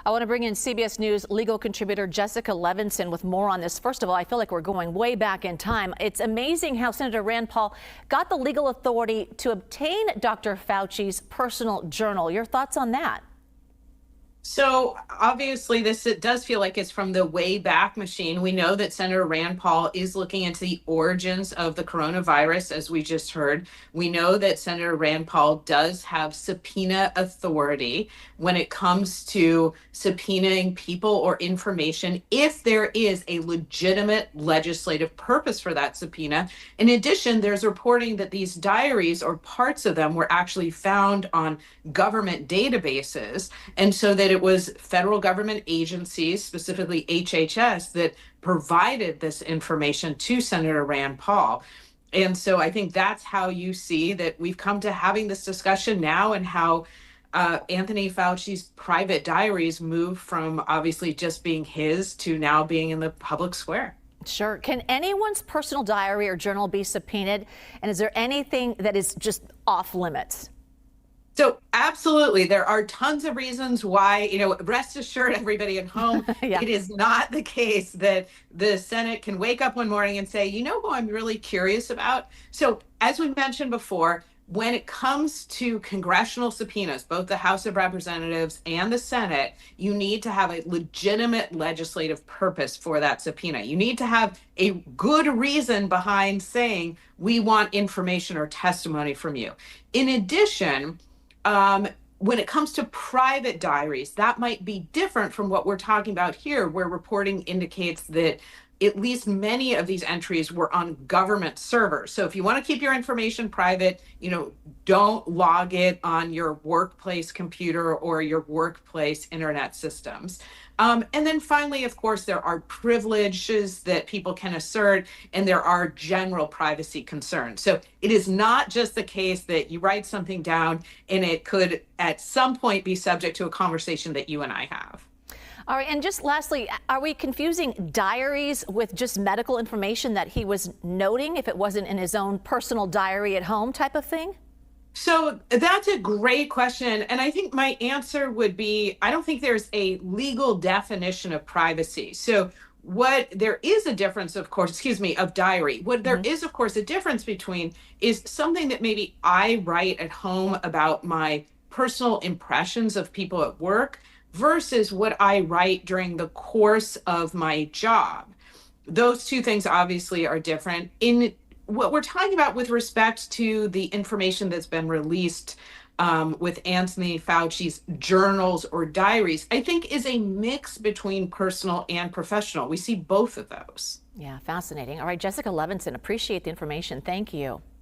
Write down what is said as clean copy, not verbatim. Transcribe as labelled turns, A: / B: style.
A: I want to bring in CBS News legal contributor Jessica Levinson with more on this. First of all, I feel like we're going way back in time. It's amazing how Senator Rand Paul got the legal authority to obtain Dr. Fauci's personal journal. Your thoughts on that?
B: So obviously, it does feel like it's from the way back machine. We know that Senator Rand Paul is looking into the origins of the coronavirus, as we just heard. We know that Senator Rand Paul does have subpoena authority when it comes to subpoenaing people or information if there is a legitimate legislative purpose for that subpoena. In addition, there's reporting that these diaries or parts of them were actually found on government databases. And so that it was federal government agencies, specifically HHS, that provided this information to Senator Rand Paul. And so I think that's how you see that we've come to having this discussion now, and how Anthony Fauci's private diaries move from obviously just being his to now being in the public square.
A: Sure. Can anyone's personal diary or journal be subpoenaed? And is there anything that is just off limits?
B: So absolutely, there are tons of reasons why, rest assured, everybody at home,
A: Yeah.
B: it is not the case that the Senate can wake up one morning and say, you know who I'm really curious about? So as we mentioned before, when it comes to congressional subpoenas, both the House of Representatives and the Senate, you need to have a legitimate legislative purpose for that subpoena. You need to have a good reason behind saying, we want information or testimony from you. In addition, when it comes to private diaries, that might be different from what we're talking about here, where reporting indicates that at least many of these entries were on government servers. So if you want to keep your information private, don't log it on your workplace computer or your workplace internet systems. And then finally, of course, there are privileges that people can assert, and there are general privacy concerns. So it is not just the case that you write something down and it could at some point be subject to a conversation that you and I have.
A: All right. And just lastly, are we confusing diaries with just medical information that he was noting if it wasn't in his own personal diary at home type of thing?
B: So that's a great question. And I think my answer would be, I don't think there's a legal definition of privacy. So what there is a difference, of course, of diary. What there is, of course, a difference between is something that maybe I write at home about my personal impressions of people at work versus what I write during the course of my job. Those two things obviously are different. In what we're talking about with respect to the information that's been released with Anthony Fauci's journals or diaries, I think is a mix between personal and professional. We see both of those.
A: Yeah, fascinating. All right, Jessica Levinson, appreciate the information. Thank you.